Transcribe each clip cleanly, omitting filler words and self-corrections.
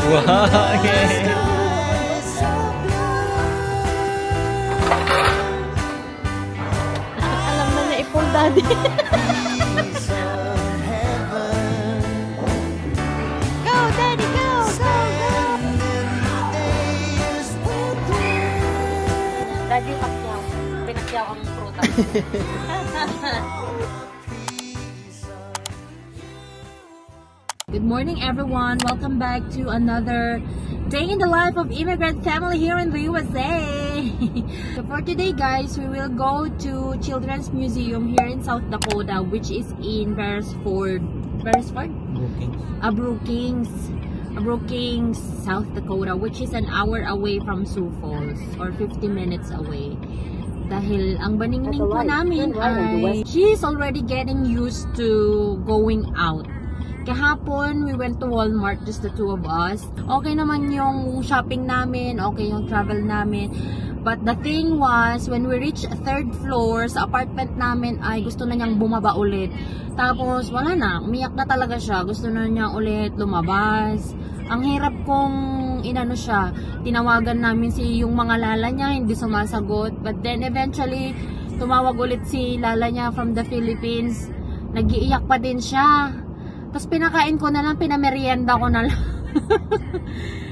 Wow, yeah. Alam na niya i-pull daddy. Go, daddy, go, go, go. Daddy, pakyaw. Pinakyaw ang prutas. Good morning, everyone. Welcome back to another day in the life of immigrant family here in the USA. So for today, guys, we will go to Children's Museum here in South Dakota, which is in Beresford. Beresford? Brookings, South Dakota, which is an hour away from Sioux Falls or 50 minutes away. Dahil ang baningning po namin ay she's already getting used to going out. Kahapon, we went to Walmart, just the two of us. Okay naman yung shopping namin, okay yung travel namin. But the thing was, when we reached third floor sa apartment namin, ay gusto na niyang bumaba ulit. Tapos, wala na, umiyak na talaga siya. Gusto na niya ulit lumabas. Ang hirap kong inano siya. Tinawagan namin yung mga lala niya, hindi sumasagot. But then, eventually, tumawag ulit si lala niya from the Philippines. Nag-iiyak pa din siya. Tapos pinakain ko na lang, pinamerienda ko na lang.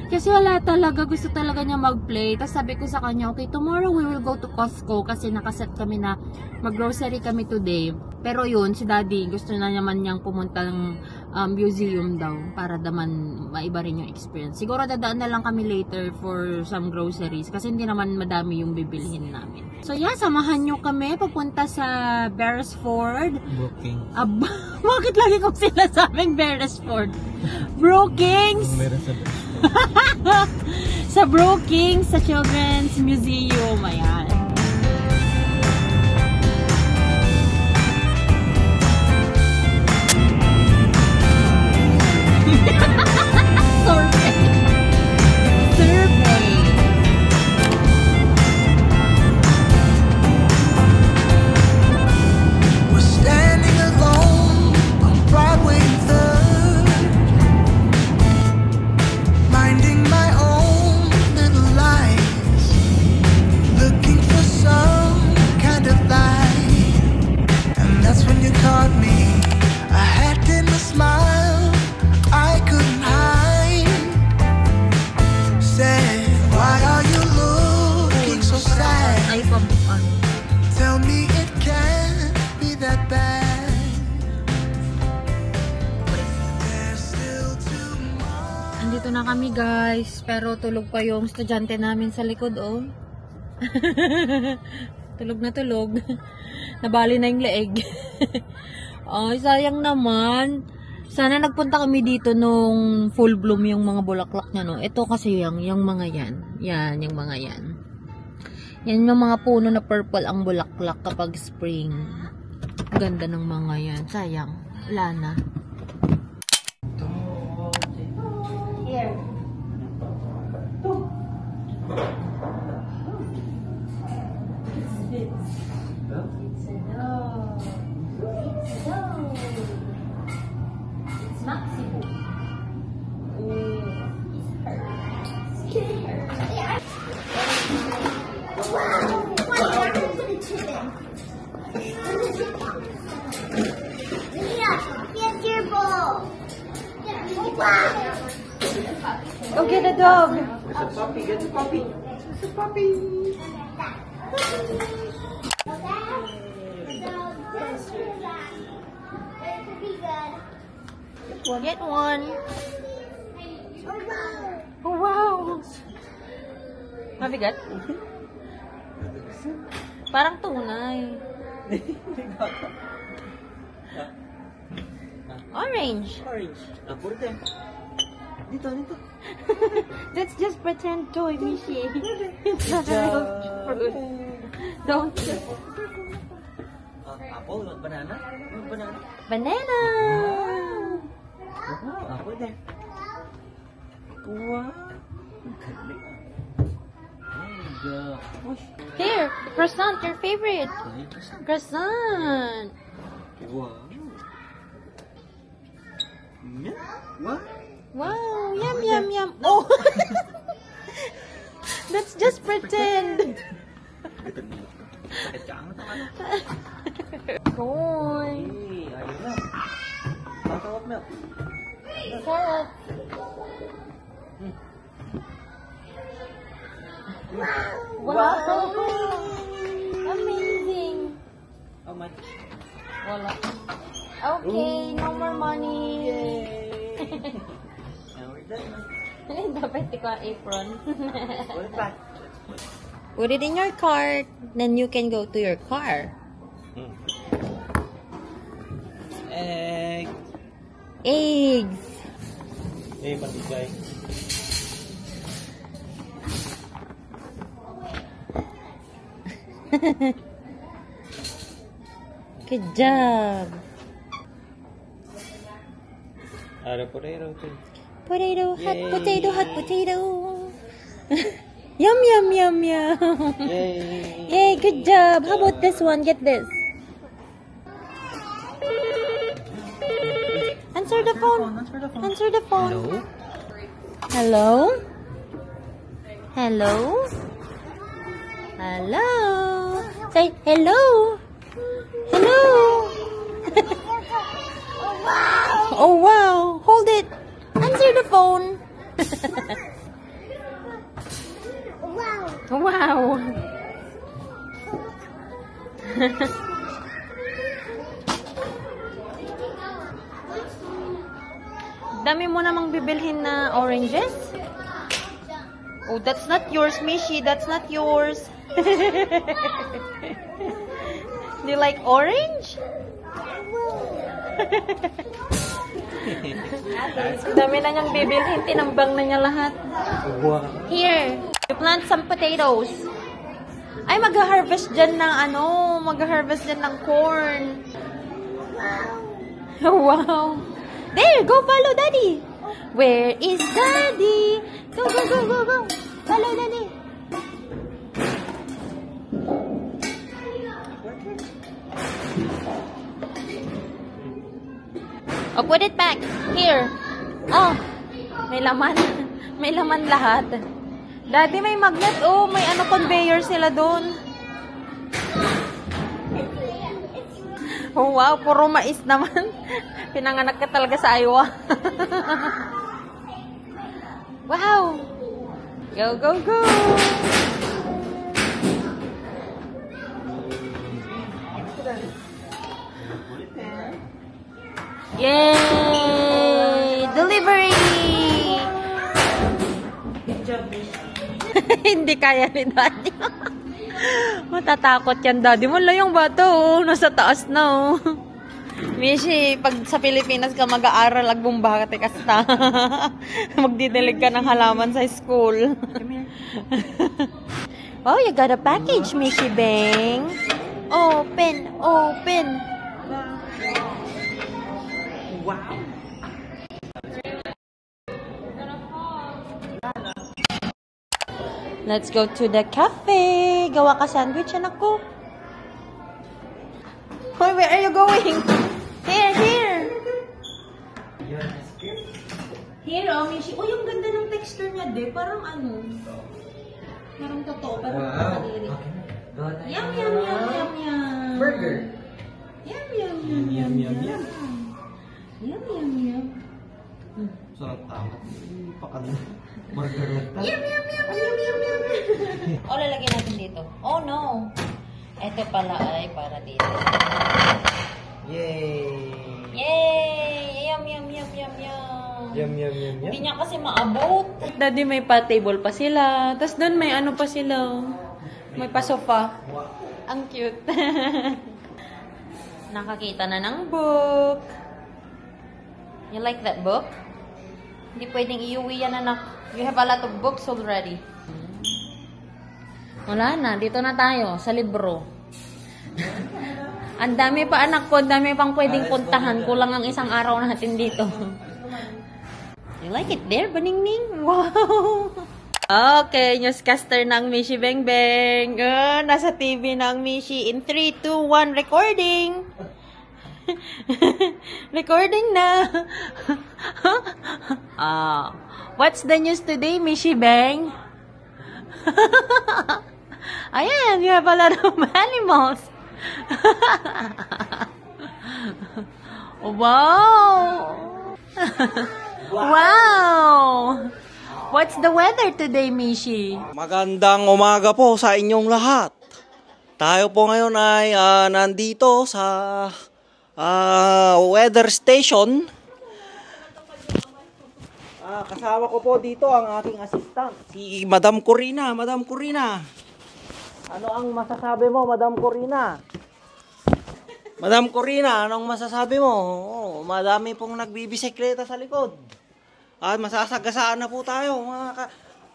Kasi wala talaga, gusto talaga niya mag-play. Tapos sabi ko sa kanya, okay, tomorrow we will go to Costco kasi nakaset kami na mag-grocery kami today. Pero yun, si daddy, gusto na naman niyang pumunta ng museum daw para naman maiba rin yung experience. Siguro dadaan na lang kami later for some groceries kasi hindi naman madami yung bibilhin namin. So yeah, samahan nyo kami papunta sa Beresford. Brookings. Bakit lagi ko sila sa aming Beresford? Brookings! Meron sa Beresford. Sa Brookings, sa Children's Museum. Ayan. Andito na kami, guys, pero tulog pa yung estudyante namin sa likod, oh. Tulog na tulog. Nabali na yung leeg. Oh, sayang naman. Sana nagpunta kami dito nung full bloom yung mga bulaklak niya, no. Ito kasi yung mga yan. Yan, yung mga yan. Yan yung mga puno na purple ang bulaklak kapag spring. Ganda ng mga yan. Sayang. Wala na. Here. It's a no. It's a no. It's Maximo. Go get a dog. There's a puppy. Get the puppy. There's a puppy. Get one. Oh wow. Mabigat? Parang tunay. Orange. Orange. Puro din. Dito. That's just pretend toy, Mishi. It's not a real fruit. Don't. Apple, banana. Banana. Banana. Apple din. Wow. Here, croissant, your favorite. Croissant. Wow. Yeah. What? Wow, yum, yum, yum. Oh! That's just pretend. Sakit ka ang mata. Boy. Hey, ayun na. Tatawag milk. Sarap. Wow! Amazing. How much? Wala. Okay, no more money. Now we're done. Dapat ko ang apron. Put it back. Put it in your cart. Then you can go to your car. Egg. Eggs. Eh, matigay. Good job. Potato. Potato, hot Yay. potato, hot potato. Yum, yum, yum, yum. Yay. Yay, good job. How about this one? Get this. Answer the phone. Answer the phone. Answer the phone. Hello? Hello? Hello? Hello? Say hello. Hello. Oh wow. Hold it. Answer the phone. Wow. Dami mo namang bibilhin na oranges. Oh, that's not yours, Mishi. That's not yours. Do you like orange? Dami na niyang bibilhin. Tinambang na niya lahat. Here, you plant some potatoes. Ay, mag-harvest dyan ng mag-harvest dyan ng corn. Wow. There, go follow Daddy. Where is Daddy? Go, go, go, go, go. Follow Daddy. Oh, put it back. Here. Oh, may laman. May laman lahat. Daddy, may magnet. Oh, may conveyor sila doon. Oh, wow. Puro mais naman. Pinanganak ka talaga sa Iowa. Wow. Go, go, go. Yay! Delivery! Hindi kaya ni Daddy. Matatakot yan, Daddy. Wala yung bata, oh. Nasa taas na, oh. Mishi, pag sa Pilipinas ka mag-aaral, agbumba ka kasta. Magdidilig ka ng halaman sa school. Oh, you got a package, Mishi Bang. Open, open. Wow. Let's go to the cafe. Gawa ka sandwich, anak ko. Hoy, where are you going? Here, here. Here, oh, Mishi. Oh, yung ganda ng texture niya, de. Parang Parang totoo. Parang nakakadiri. Yum, yum, yum, yum, yum. Burger. Yum, yum, yum, yum, yum, yum. Yum, yum, yum. Sarap tama. Pakan burger lang. Yum, yum, yum, yum, yum, yum. O, lalagyan natin dito. Oh, no. Ito pala ay para dito. Yay! Yay! Yum, yum, yum, yum, yum. Yum, yum, yum, yum. Hindi niya kasi maabot. Daddy, may pa-table pa sila. Tapos doon may pa sila. May pa-sofa. Ang cute. Nakakita na ng book. You like that book? Hindi pwedeng iuwi yan, anak. You have a lot of books already. Wala na. Dito na tayo sa libro. Ang dami pa, anak ko. Ang dami pang pwedeng puntahan. Kulang ang isang araw natin dito. You like it there, Baningning? Wow! Okay, newscaster ng Mishi Bang Bang. Nasa TV ng Mishi. In 3, 2, 1, recording! Recording na! What's the news today, Mishi Bang? Ayan, you have a lot of animals. Wow! Wow! What's the weather today, Mishi? Magandang umaga po sa inyong lahat. Tayo po ngayon ay nandito sa weather station. Kasama ko po dito ang aking assistant, si Madam Corina. Madam Corina, ano ang masasabi mo, Madam Corina? Madam Corina, anong masasabi mo? Oh, madami pong nagbibisikleta sa likod. At masasagasaan na po tayo.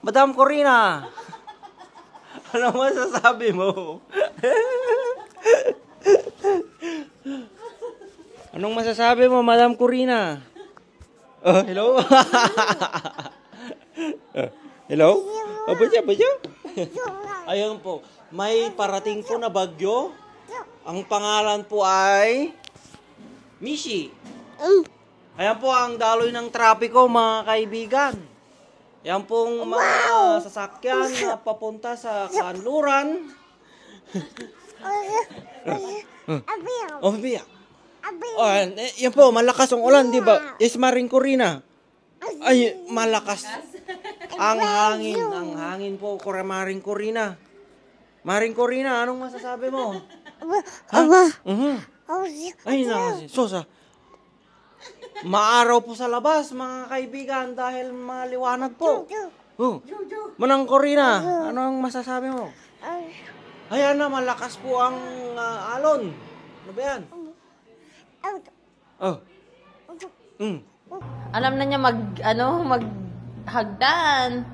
Madam Corina, anong masasabi mo? Anong masasabi mo, Madam Corina? Oh, hello? Hello? Oh, basya? Ayun po, may parating po na bagyo. Ang pangalan po ay Mishi. Ayan po ang daloy ng trapiko, mga kaibigan. Yan pong mga sasakyan na papunta sa kanluran. Oh, biyak. Oh, yan po, malakas ang ulan, di ba? Yes, Maring Corina. Ay, malakas. Ang hangin po, Maring Corina. Maring Corina, anong masasabi mo? Ha? Ay, Sosa. Maaraw po sa labas, mga kaibigan, dahil maliwanag po. Manang Corina, ano ang masasabi mo? Ayan na, malakas po ang alon. Ano ba yan? Oh. Alam na niya maghagdan.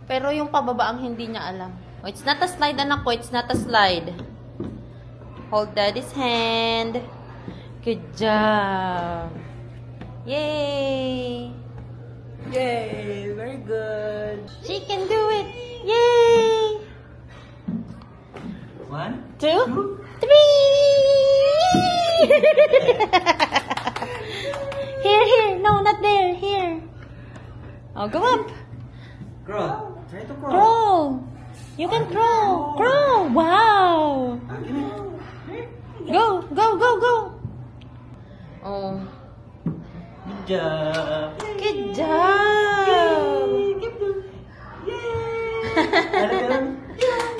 Pero yung pababa ang hindi niya alam. Oh, it's not a slide, anak ko. It's not a slide. Hold daddy's hand. Good job. Yay! Yay! Very good. She can do it. Yay! 1, 2, 3. Here. No, not there. Here. Oh, go up. Crawl. Try to crawl. Crawl. You can crawl. Crawl. Wow. Go. Oh. Good job. Good job.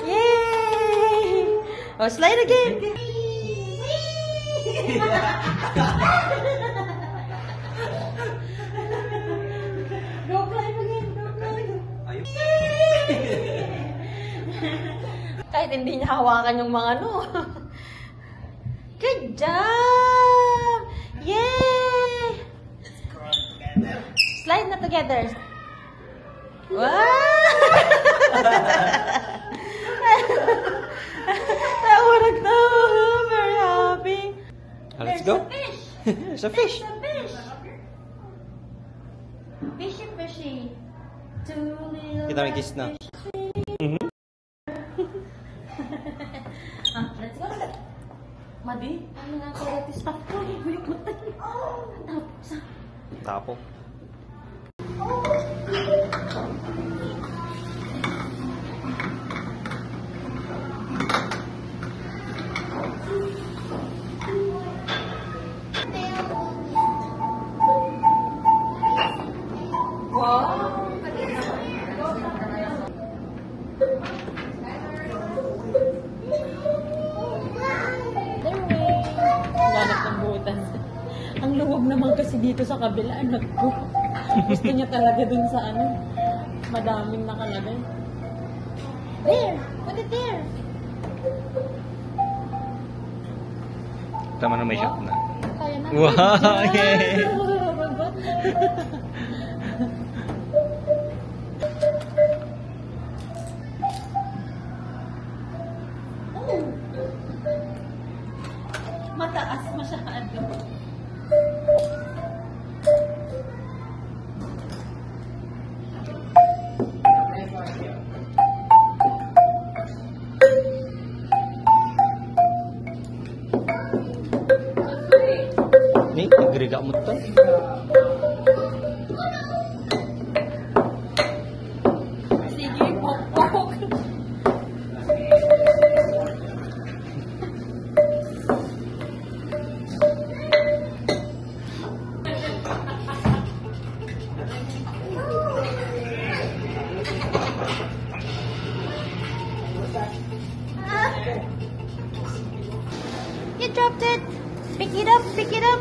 Yay. Oh, slide again. Go climb again. Kahit hindi niya hawakan yung mga Good job! Yay! Slide na together. Wow! Naurag na. Very happy. Let's go. There's a fish. It's a fish. There's a fish. Fishy. Two little Kita may kiss na. Let's go. Madi, ano nga karate stop ko? Buyok mo tayo. Tapos. Tapo. Wow! Ganap ng butas. Ang luwag naman kasi dito sa kabila, anak ko. Gusto niya talaga dun sa madaming nakalagay. There! Put it there! Tama na may shot na. Kaya na. Wow! Yay! Mataas masyado. Ni, nagriga mo to. You dropped it. Pick it up, pick it up.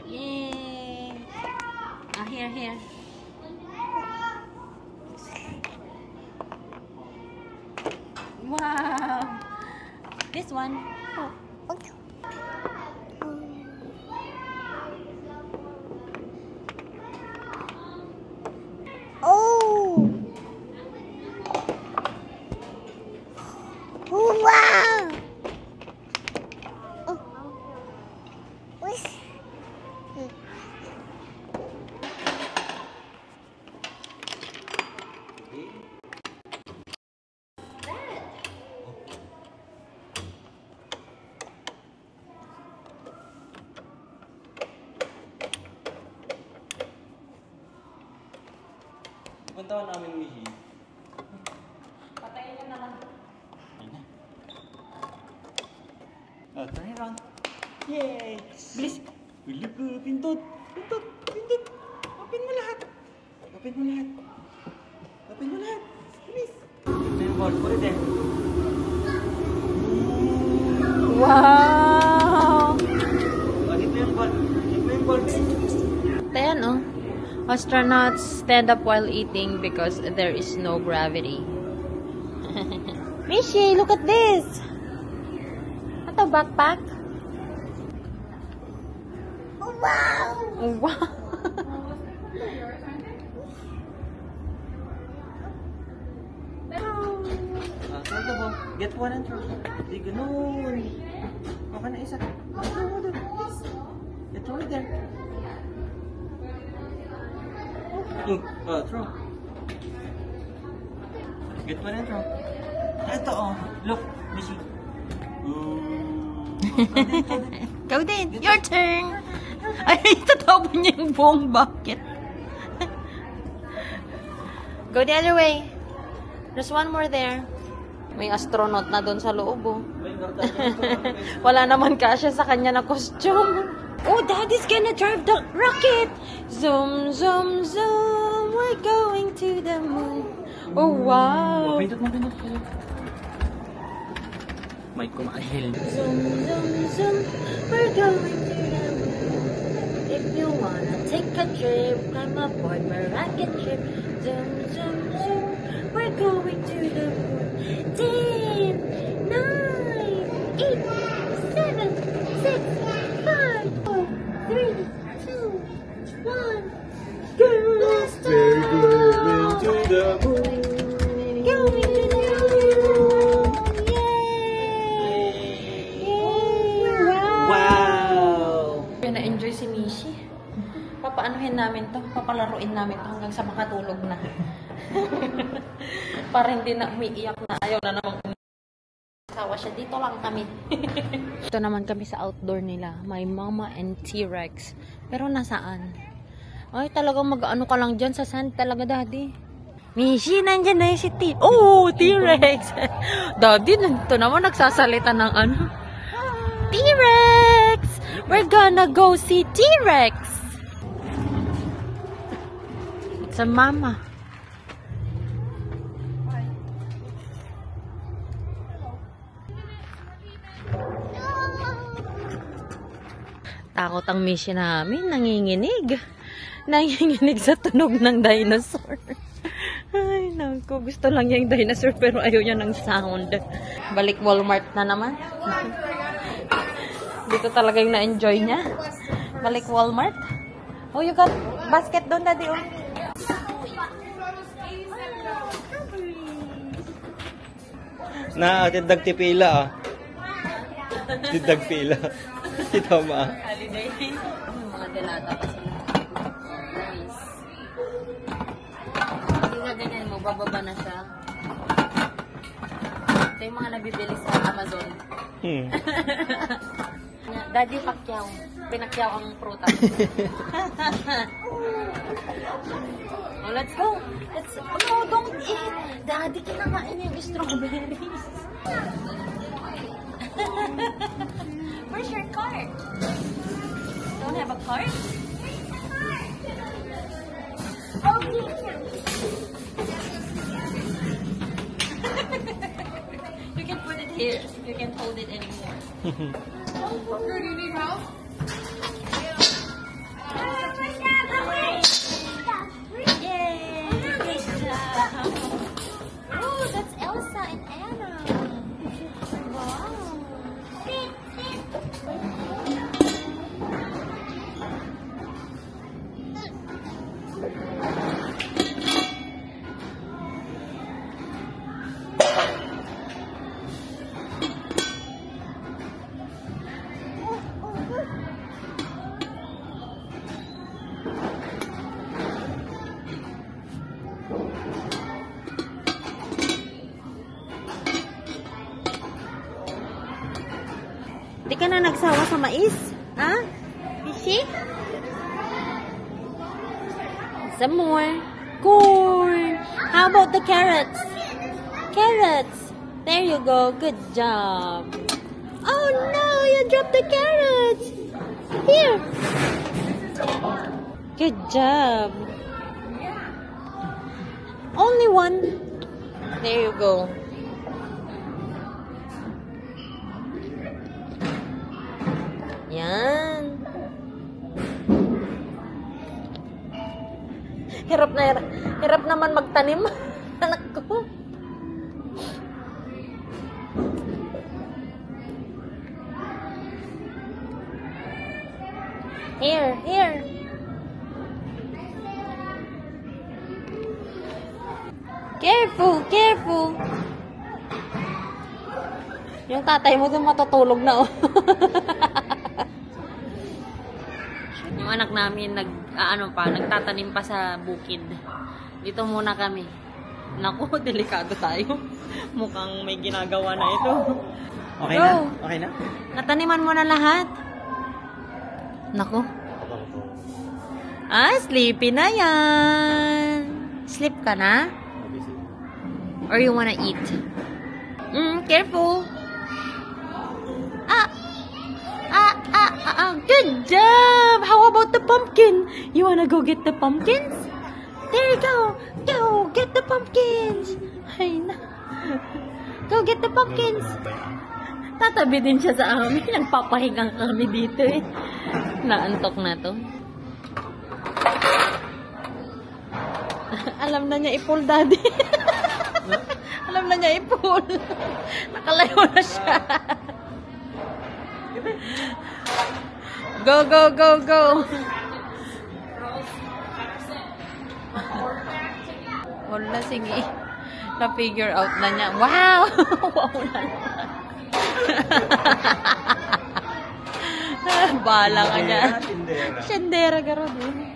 Yay. Ah, here. Wow. This one. Oh! Wow! Puntawan namin, Michi. Patayin ka na lang. Oh, turn it on. Yay! Bilis! Bilis ko! Pindot! Pindot! Pindot! Open mo lahat! Open mo lahat! Open mo lahat! Bilis! Ito yung ball. Put it there. Wow! Oh, dito yung ball. Dito yung ball. Ayan, oh. Astronauts stand up while eating because there is no gravity. Mishi, look at this! Ito, backpack? Wow! Wow! Throw the ball. Get one and throw. Di ganun. Baka na isa. Throw mo doon. Please. Get throw it there. Throw. Get one and throw. Ito, oh. Look, Michi. Go din! Your turn! Ay, tatapon niya yung buong bucket. Go the other way. There's one more there. May astronaut na doon sa loob, oh. Wala naman kasya sa kanya na costume. Oh, Daddy's gonna drive the rocket! Zoom, zoom, zoom. We're going to the moon. Oh, wow. Pindot mo. May kumahil. Zoom, zoom, zoom. We're going to the moon. If you wanna take a trip, climb aboard my rocket ship. Zoom, zoom, zoom. We're going to the moon. 10, 9, 8, 7, 6, 5, 4, 3, 2, 1. Go! We're going to the moon. Going to the moon. Yay! Wow! Na-enjoy si Mishi. Papaanuhin namin to, papalaruin namin to hanggang sa makatulog na. Para hindi na umiiyak na ayaw na namang kawa siya. Dito lang kami. Ito naman kami sa outdoor nila. May mama and T-Rex. Pero nasaan? Ay, talagang mag-ano ka lang dyan sa sand talaga, Daddy. Mishi, nandyan na yung si T. Oh, T-Rex! Daddy, ito naman nagsasalita ng ano. T-Rex! We're gonna go see T-Rex! It's a mama. Takot ang mission namin. Nanginginig. Nanginginig sa tunog ng dinosaur. Ay, naku. Gusto lang niya yung dinosaur pero ayaw niya ng sound. Balik Walmart na naman. Dito talaga yung na-enjoy niya. Balik Walmart. Oh, you got basket doon, Daddy. Oh. Tindag tipila, ah. Tindag pila. Ito, ma. Holiday. Mga delata pa sila. Nice. Hindi na ganyan mo. Bababa na siya. Ito yung mga nabibili sa Amazon. Daddy Pacquiao. Pinakyaw ang prutas. Oh, let's go. No, don't eat. Daddy, kinakain yung strawberries. Where's your cart? Don't have a cart? You can put it here. You can hold it anymore. Do you need help? Yay! Good job! Oh, that's Elsa and Anna. Wow. Di ka na nagsawa sa mais? Ha? Fishy? Some more. Corn. How about the carrots? Carrots. There you go. Good job. Oh no, you dropped the carrots. Here. Good job. Only one. There you go. Yan. Hirap naman magtanim. Anak ko. Here. Careful. Yung tatay mo dun matutulog na, oh. Yung anak namin nagtatanim pa sa bukid. Dito muna kami. Naku, delikado tayo. Mukhang may ginagawa na ito. Okay Go. na? Okay na? Nataniman mo na lahat? Naku. Sleepy na yan. Sleep ka na? Or you wanna eat? Careful. Good job! How about the pumpkin? You wanna go get the pumpkins? There you go! Go! Get the pumpkins! Ay na. Go get the pumpkins! Tatabi din siya sa amin. Nagpapahingang kami dito eh. Naantok na to. Alam na niya i-pull, Daddy. Alam na niya i-pull. Nakalayo na siya. Go! Wala, sige. Na-figure out na niya. Wow! Wow na naman. Bala ka niya. Shendera ka rin eh.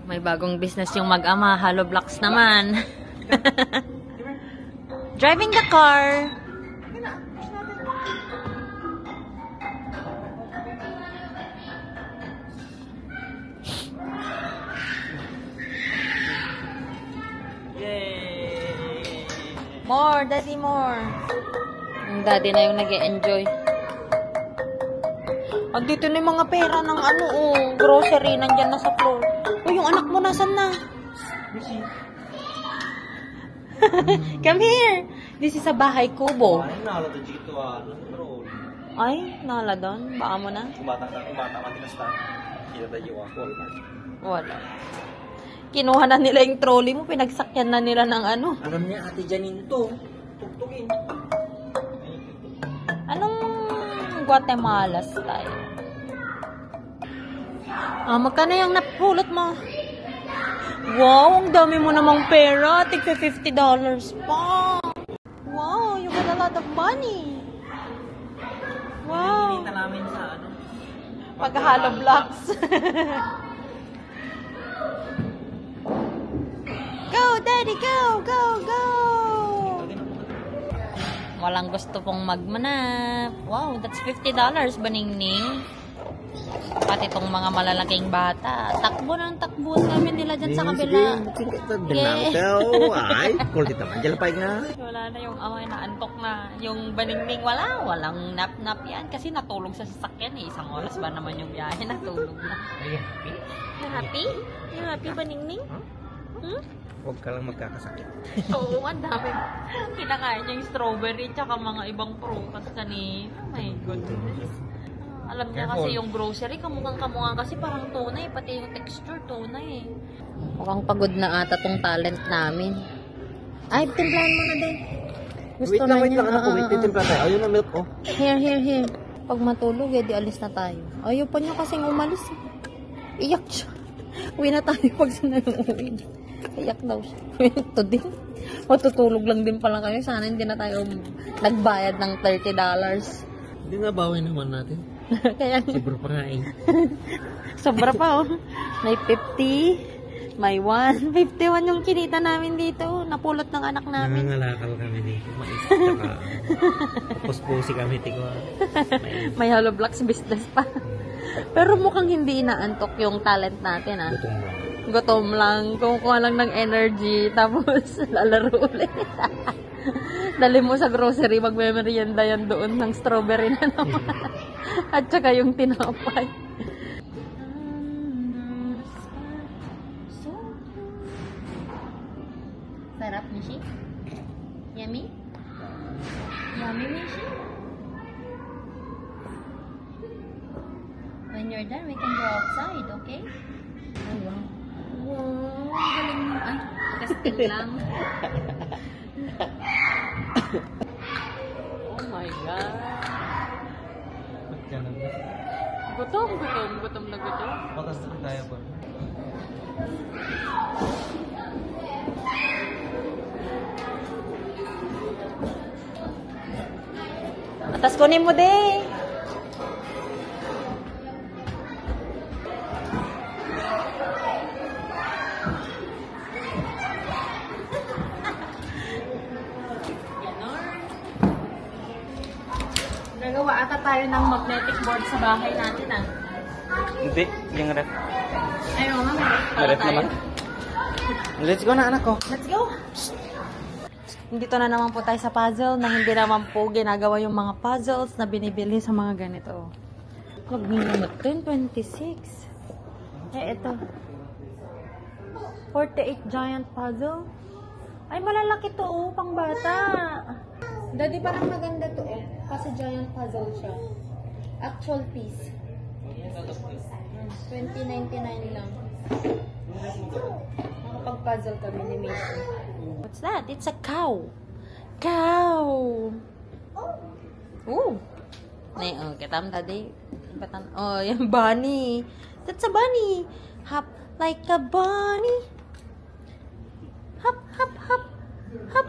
May bagong business yung mag-ama. Hollow blocks naman. Driving the car. More, Daddy, more. Yung Daddy na yung nag-e-enjoy. Andito na yung mga pera ng grocery. Nandyan na sa floor. Yung anak mo nasan na? Come here. This is a bahay kubo. Ay, nala doon. Baka mo na? Bata matigas na. Kinadayo ako. Wala. Kinuha na nila yung trolley mo, pinagsakyan na nila ng Alam niya, Ate Janine to. Tugtugin. Anong Guatemala style? Magkano yung napulot mo? Wow, ang dami mo namang pera. Tigpa $50 pa. Wow, you got a lot of money. Wow. Pinita namin sa Pag-hollow blocks. Go, Daddy, go! Walang gusto pong magmanap. Wow, that's $50 Baningning. Pati itong mga malalaking bata. Takbo ng takbo kami nila dyan sa kabila. Ay, kulit naman. Jalapay nga. Wala na yung away na antok na. Yung Baningning wala. Walang nap-nap yan. Kasi natulog sa sasakyan eh. Isang oras ba naman yung biyahe? Natulog na. Ay, happy. You happy? You happy Baningning? Hmm? Huwag ka lang magkakasakit. Oo, ang dami. Kinakain niya yung strawberry tsaka mga ibang prutas kanina. Oh my goodness. Alam niya kasi yung grocery, kamukhang kasi parang tunay. Pati yung texture, tunay eh. Mukhang pagod na ata tong talent namin. Ay, timplahan mo na din. Gusto na niya. Wait, titimpla tayo. Ayun na milk, oh. Here. Pag matulog, di alis na tayo. Ayaw pa niya kasing umalis. Iyak siya. Uwi na tayo pag sinuwi. Iyak daw siya. Ito din. Matutulog lang din pala kayo. Sana hindi na tayo nagbayad ng $30. Hindi na bawi naman natin. Kaya Sobra pa nga eh. sobra pa oh. May 50, may 1. 51 yung kinita namin dito. Napulot ng anak namin. Nangangalakal kami dito. Tsaka, puspusi kami, tiko. May hollow blocks business pa. Pero mukhang hindi inaantok yung talent natin ah. Gutom lang. Gutom lang. Kumukuha lang ng energy. Tapos lalaro ulit. Dali mo sa grocery, magme-merienda yan doon ng strawberry na naman. At saka yung tinapay. Sarap, Mishi? Yummy? Yummy, Mishi? When you're done, we can go outside, okay? Oh, wow. Wow, galing mo. Ay, testing lang. Oh my God. Gutom na gutom. Patas na tayo po. Atas kunin mo din. Gagawa ata tayo ng magnetic board sa bahay natin ah. Hindi, yung ref. Ayaw nga, may ref pala Ref tayo. naman. Let's go na, anak ko. Let's go! Dito na naman po tayo sa puzzle na hindi naman po ginagawa yung mga puzzles na binibili sa mga ganito. Mag-minimot din, 26. Eh, ito. 48 giant puzzle. Ay, malalaki to oh, pang bata. Daddy, parang maganda to eh. Kasi giant puzzle siya. Actual piece. 20.99 lang. Makapag-puzzle kami ni Mason. What's that? It's a cow. Cow! Oh! Nay, oh, kitam daddy. Oh, yung bunny. That's a bunny. Hop like a bunny. Hop, hop, hop. Hop.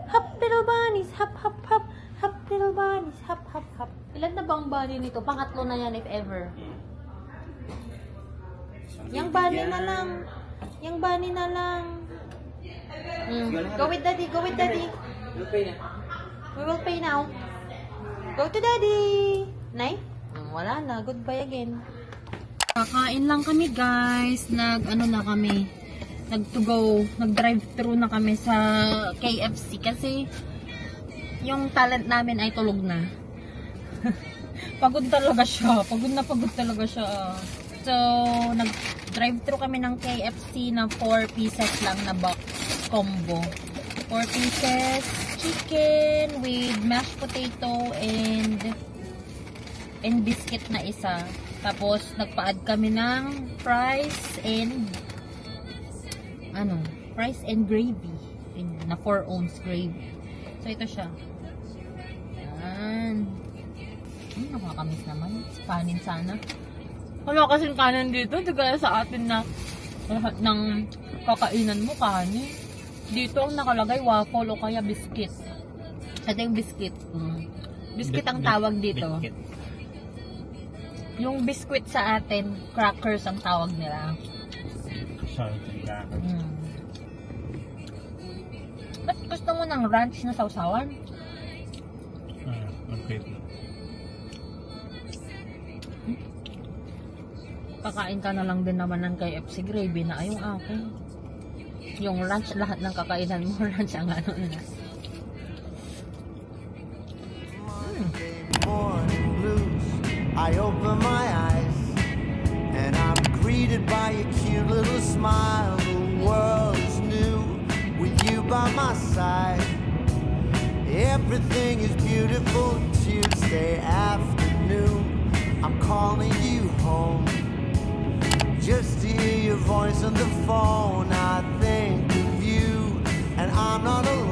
Hop, little bunnies. Hop, hop, hop. Hop, little bunnies. Hop, hop, hop. Ilan na bang bunny nito? Pangatlo na yan if ever. Yung bunny na lang. Yung bunny na lang. Go with daddy. Go with daddy. We will pay now. Go to daddy. Nay? Wala na. Goodbye again. Kakain lang kami guys. Nag-ano na kami. Nag-to-go. Nag-drive-thru na kami sa KFC. Kasi yung talent namin ay tulog na. Pagod talaga siya. Pagod talaga siya. So, nag-drive-thru kami ng KFC na 4 pieces lang na box combo. 4 pieces chicken with mashed potato and biscuit na isa. Tapos, nagpa-add kami ng fries and gravy. Na 4 ounce gravy. So, ito siya. Yan. Nakakamiss naman. Kanin sana. Wala kasing kanin dito. Di kaya sa atin na lahat ng kakainan mo, kanin. Dito ang nakalagay waffle o kaya biscuit. Ito yung biscuit. Biscuit ang tawag dito. Biscuit. Yung biscuit sa atin, crackers ang tawag nila. Ba't gusto mo ng ranch na sausawan? Okay. Kakain ka na lang din naman ng KFC gravy na yung akin. Yung lunch, lahat ng kakainan mo, lunch ang ano na. Morning blues. I open my eyes and I'm greeted by a cute little smile. The world is new with you by my side. Everything is beautiful. Tuesday afternoon, I'm calling you home just to hear your voice on the phone. I think of you and I'm not alone.